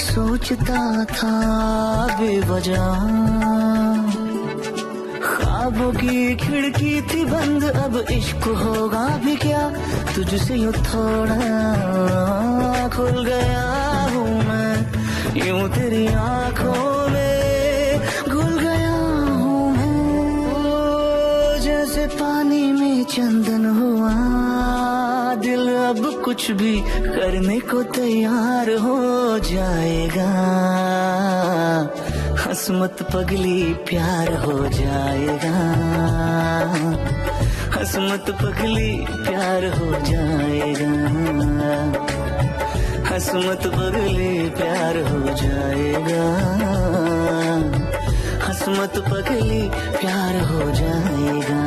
सोचता था बेवजह, ख्वाबों की खिड़की थी बंद, अब इश्क होगा भी क्या तुझसे यूं थोड़ा खुल गया हूँ मैं, यूं तेरी आंखों में घुल गया हूँ मैं। जैसे पानी में चंदन हुआ दिल, अब कुछ भी करने को तैयार हो जाएगा। हंस मत पगली प्यार हो जाएगा, हंस मत पगली प्यार हो जाएगा, हंस मत पगली प्यार हो जाएगा, हंस मत पगली प्यार हो जाएगा।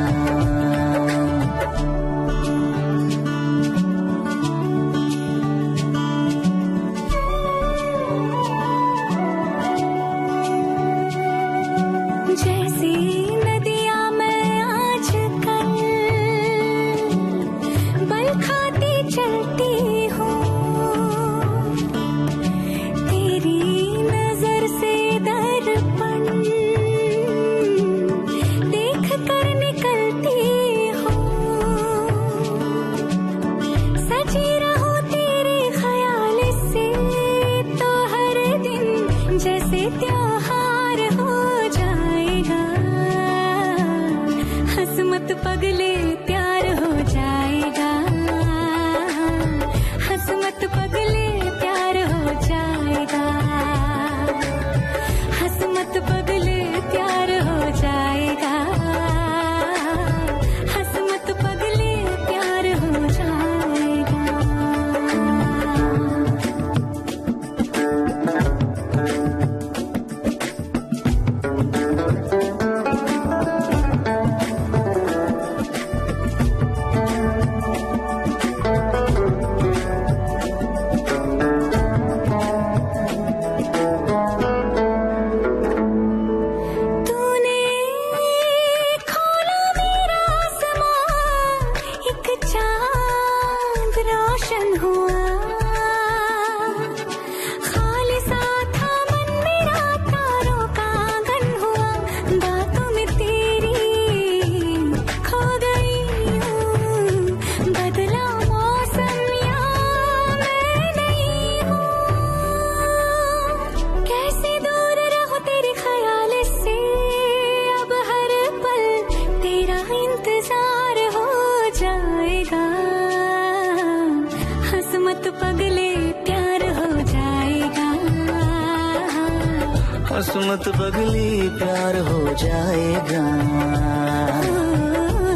हंस मत पगली प्यार हो जाएगा,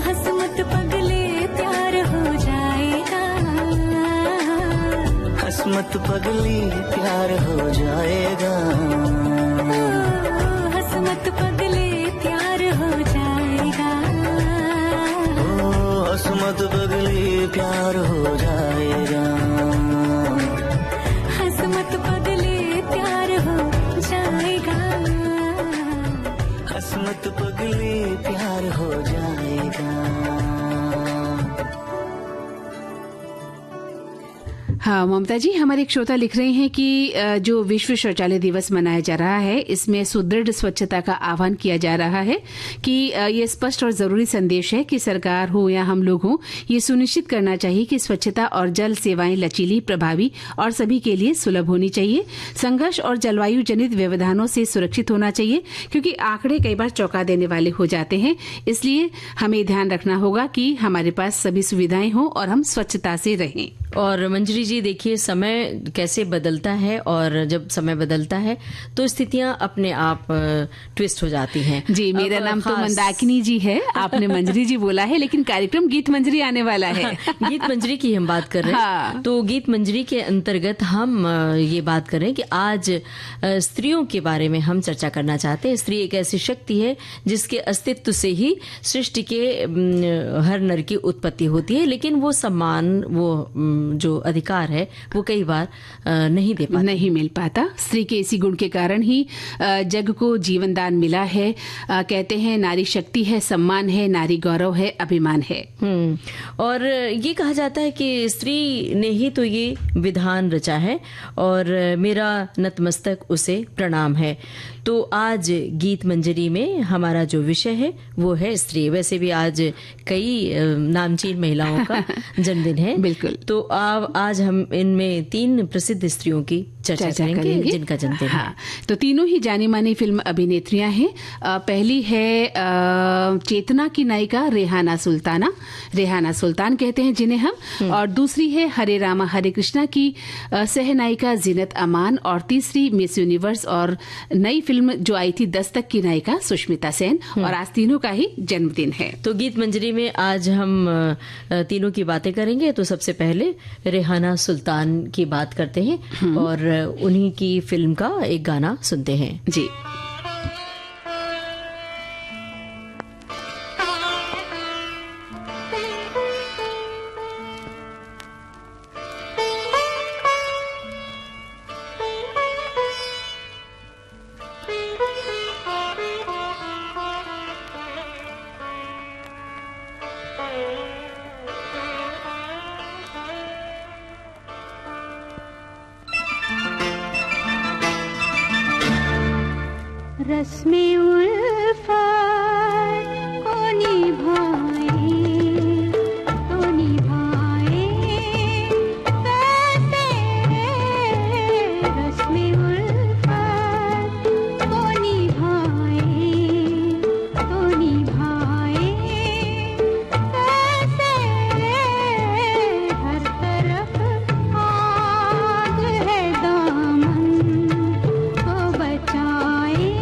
हंस मत पगले प्यार हो जाएगा। मत पगली प्यार हो जाएगा, हंस मत पगले प्यार हो जाएगा, हंस मत पगली प्यार हो जाएगा, हंस मत पगले प्यार हो जाएगा, हंस मत पगली प्यार हो जाएगा। हाँ ममता जी, हमारे एक श्रोता लिख रहे हैं कि जो विश्व शौचालय दिवस मनाया जा रहा है इसमें सुदृढ़ स्वच्छता का आह्वान किया जा रहा है कि ये स्पष्ट और जरूरी संदेश है कि सरकार हो या हम लोग हों, ये सुनिश्चित करना चाहिए कि स्वच्छता और जल सेवाएं लचीली, प्रभावी और सभी के लिए सुलभ होनी चाहिए। संघर्ष और जलवायु जनित व्यवधानों से सुरक्षित होना चाहिए, क्योंकि आंकड़े कई बार चौंका देने वाले हो जाते हैं। इसलिए हमें ध्यान रखना होगा कि हमारे पास सभी सुविधाएं हों और हम स्वच्छता से रहें। और मंजरी जी, देखिए समय कैसे बदलता है, और जब समय बदलता है तो स्थितियां अपने आप ट्विस्ट हो जाती हैं। जी, मेरा नाम तो मंदाकिनी जी है, आपने मंजरी जी बोला है, लेकिन कार्यक्रम गीत मंजरी आने वाला है। गीत मंजरी की हम बात कर रहे हैं। हाँ। तो गीत मंजरी के अंतर्गत हम ये बात कर रहे हैं कि आज स्त्रियों के बारे में हम चर्चा करना चाहते हैं। स्त्री एक ऐसी शक्ति है जिसके अस्तित्व से ही सृष्टि के हर नर की उत्पत्ति होती है, लेकिन वो सम्मान, वो जो अधिकार है वो कई बार नहीं दे पाता, नहीं मिल पाता। स्त्री के इसी गुण के कारण ही जग को जीवन दान मिला है। कहते हैं नारी शक्ति है, सम्मान है, नारी गौरव है, अभिमान है। और ये कहा जाता है कि स्त्री ने ही तो ये विधान रचा है और मेरा नतमस्तक उसे प्रणाम है। तो आज गीत मंजरी में हमारा जो विषय है वो है स्त्री। वैसे भी आज कई नामचीन महिलाओं का जन्मदिन है। बिल्कुल। तो आज हम इनमें 3 प्रसिद्ध स्त्रियों की चर्चा करेंगे जिनका जन्मदिन है। हाँ, तो तीनों ही जानी मानी फिल्म अभिनेत्रियां हैं। पहली है चेतना की नायिका रेहाना सुल्ताना, रेहाना सुल्तान कहते हैं जिन्हें हम, और दूसरी है हरे रामा हरे कृष्णा की सह नायिका जीनत अमान, और तीसरी मिस यूनिवर्स और नई फिल्म जो आई थी दस्तक की नायिका सुष्मिता सेन। और आज तीनों का ही जन्मदिन है। तो गीत मंजरी में आज हम तीनों की बातें करेंगे। तो सबसे पहले रेहाना सुल्तान की बात करते हैं और उन्हीं की फिल्म का एक गाना सुनते हैं। जी। रस्मे उल्फत को निभाए कैसे, रस्मे उल्फत को निभाए कैसे, हर तरफ आग है दामन को बचाए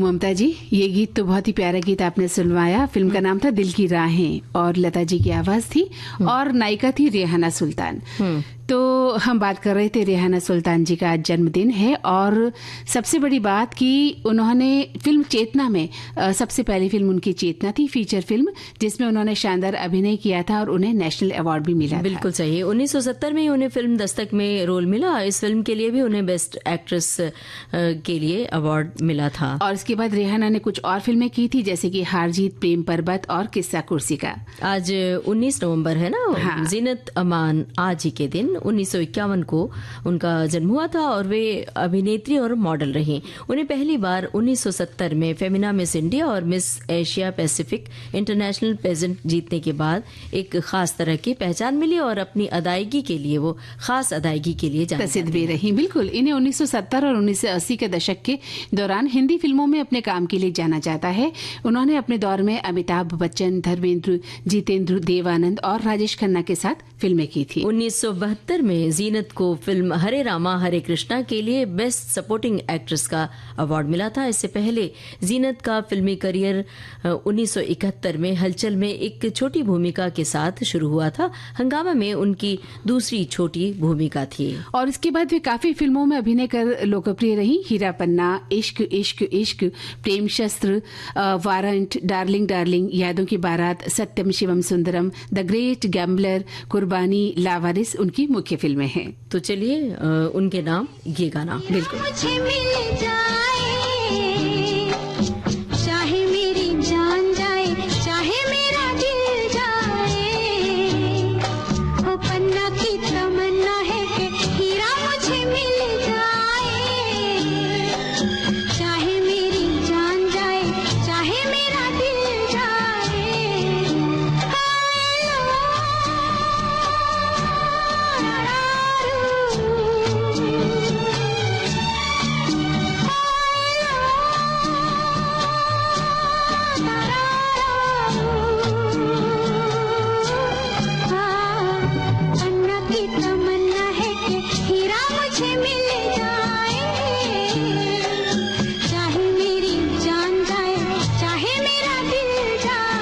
ममता जी, ये गीत तो बहुत ही प्यारा गीत आपने सुनवाया। फिल्म का नाम था दिल की राहें और लता जी की आवाज थी और नायिका थी रेहाना सुल्तान। तो हम बात कर रहे थे, रेहाना सुल्तान जी का आज जन्मदिन है और सबसे बड़ी बात कि उन्होंने फिल्म चेतना में, सबसे पहली फिल्म उनकी चेतना थी, फीचर फिल्म, जिसमें उन्होंने शानदार अभिनय किया था और उन्हें नेशनल अवार्ड भी मिला। बिल्कुल सही। 1970 में उन्हें फिल्म दस्तक में रोल मिला। इस फिल्म के लिए भी उन्हें बेस्ट एक्ट्रेस के लिए अवार्ड मिला था। और इसके बाद रेहाना ने कुछ और फिल्में की थी, जैसे कि हार जीत, प्रेम पर्वत और किस्सा कुर्सी का। आज 19 नवंबर है ना। हाँ। जीनत अमान आज ही के दिन 1951 को उनका जन्म हुआ था और वे अभिनेत्री और मॉडल रही। उन्हें पहली बार 1970 में फेमिना मिस इंडिया और miss Asia Pacific international pageant जीतने के बाद एक खास तरह की पहचान मिली और अपनी अदायगी के लिए, वो खास अदायगी के लिए प्रसिद्ध भी रही। बिल्कुल, इन्हें 1970 और 1980 के दशक के दौरान हिंदी फिल्मों में अपने काम के लिए जाना जाता है। उन्होंने अपने दौर में अमिताभ बच्चन, धर्मेंद्र, जितेंद्र, देवानंद और राजेश खन्ना के साथ फिल्में की थी। 1972 में जीनत को फिल्म हरे रामा हरे कृष्णा के लिए बेस्ट सपोर्टिंग एक्ट्रेस का अवार्ड मिला था। इससे पहले जीनत का फिल्मी करियर 1971 में हलचल में एक छोटी भूमिका के साथ शुरू हुआ था। हंगामा में उनकी दूसरी छोटी भूमिका थी और इसके बाद वे काफी फिल्मों में अभिनय कर लोकप्रिय रही। हीरा पन्ना, इश्क इश्क इश्क, प्रेम शस्त्र, warrant, darling darling, Yaadon Ki Baaraat, Satyam Shivam Sundaram, the great gambler, Qurbani, Laawaris उनकी मुख्य फिल्में हैं। तो चलिए उनके नाम ये गाना। बिल्कुल। मुझे मिल जाए, चाहे मेरी जान जाए, चाहे मेरा दिल जाए, वो पन्ना की तमन्ना है कि हीरा मुझे मिल जाए, चाहे मेरी जान जाए, चाहे मेरा दिल जाए। पन्ना की तमन्ना है कि हीरा मुझे मिल जाए, चाहे मेरी जान जाए, चाहे मेरा दिल जाए।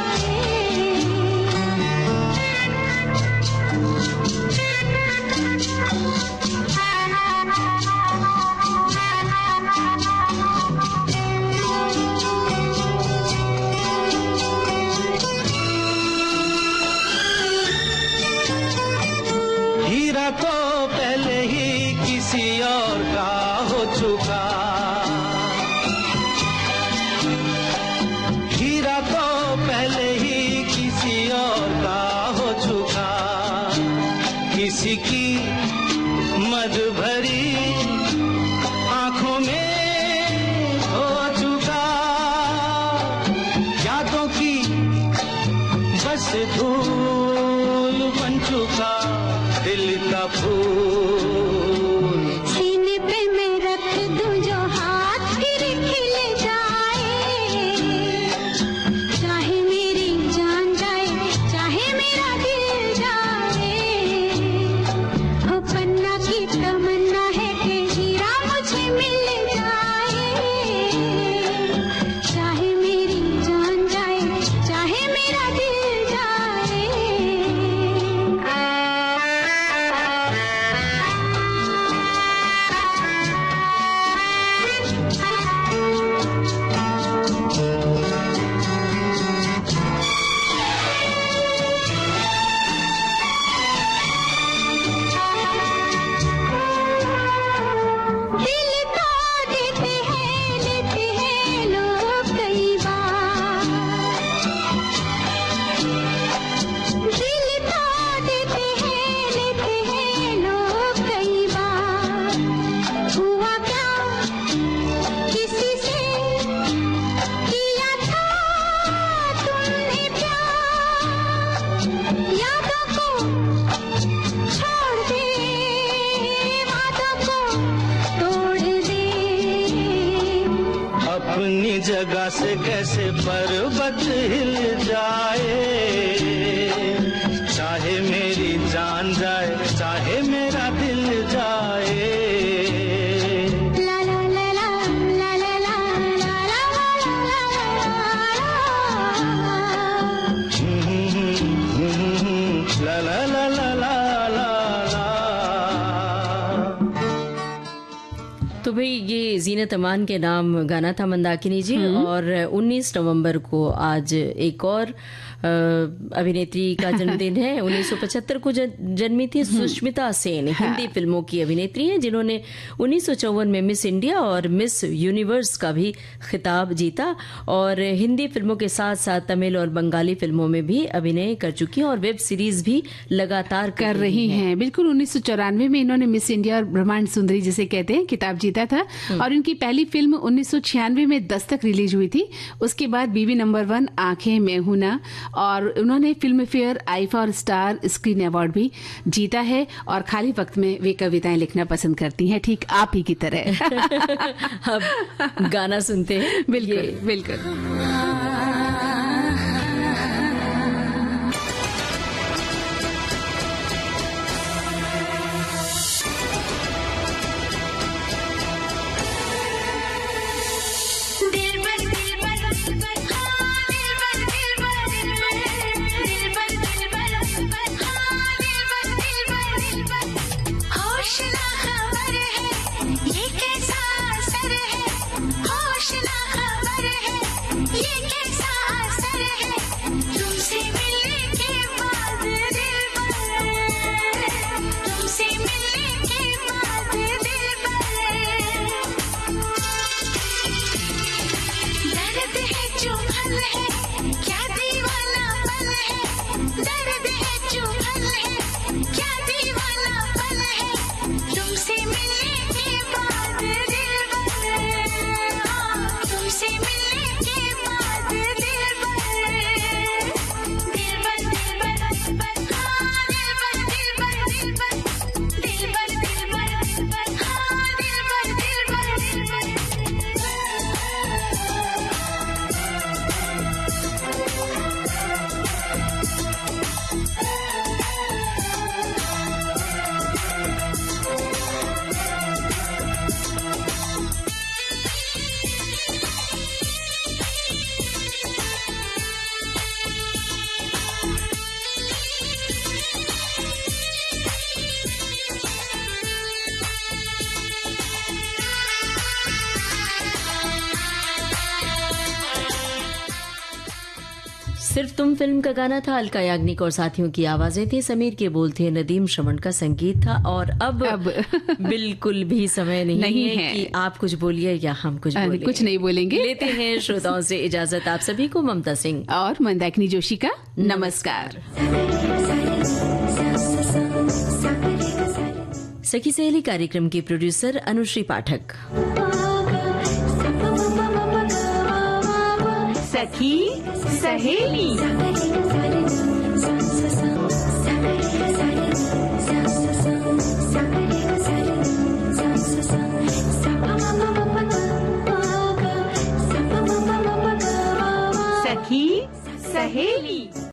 हीरा तो पहले ही किसी और का हो चुका, हीरा तो पहले ही किसी और का हो चुका, किसी की मद भरी आंखों में हो चुका, यादों की बस धूल बन चुका, दिल का फूल सीने पे मैं रख दूं जो हाथ फिर खिल जाए, चाहे मेरी जान जाए, चाहे मेरा दिल जाए। वो पन्ना की तमन्ना है कि हीरा मुझे मिल जाए, चाहे मेरी जान जाए, चाहे मेरा दिल जाए। दिल तो देते हैं लोग कई बार, दिल तो देते हैं लोग कई बार। हुआ क्या किसी से किया था तुमने प्यार, यादों को छोड़ दे, वादों को तोड़ दे। अपनी जगह से कैसे पर्वत हिल जाए, चाहे मेरी जान जाए, चाहे मेरा दिल जाए। ला ला ला ला ला ला ला ला ला ला भाई ये जीनत अमान के नाम गाना था मंदाकिनी जी। और 19 नवंबर को आज एक और अभिनेत्री का जन्मदिन है। 1975 को जन्मी थी सुष्मिता सेन। हिंदी फिल्मों की अभिनेत्री हैं जिन्होंने 1954 में मिस इंडिया और मिस यूनिवर्स का भी खिताब जीता और हिंदी फिल्मों के साथ साथ तमिल और बंगाली फिल्मों में भी अभिनय कर चुकी हैं और वेब सीरीज भी लगातार कर रही हैं। बिल्कुल 1994 में इन्होंने मिस इंडिया और ब्रह्मांड सुंदरी जिसे कहते हैं खिताब जीता था और इनकी पहली फिल्म 1996 में दस्तक रिलीज हुई थी। उसके बाद बीवी नंबर 1, आंखें, मैं हूं ना, और उन्होंने फिल्म फेयर, आईफा और स्टार स्क्रीन अवार्ड भी जीता है और खाली वक्त में वे कविताएं लिखना पसंद करती हैं, ठीक आप ही की तरह। अब गाना सुनते हैं। बिल्कुल बिल्कुल। सिर्फ तुम फिल्म का गाना था। अलका याग्निक और साथियों की आवाजें थी। समीर के बोल थे, नदीम श्रवण का संगीत था। और अब बिल्कुल भी समय नहीं है कि आप कुछ बोलिए या हम कुछ बोलें। कुछ नहीं बोलेंगे। लेते हैं श्रोताओं से इजाजत। आप सभी को ममता सिंह और मंदाकिनी जोशी का नमस्कार। सखी सहेली कार्यक्रम की प्रोड्यूसर अनुश्री पाठक। सखी सहेली।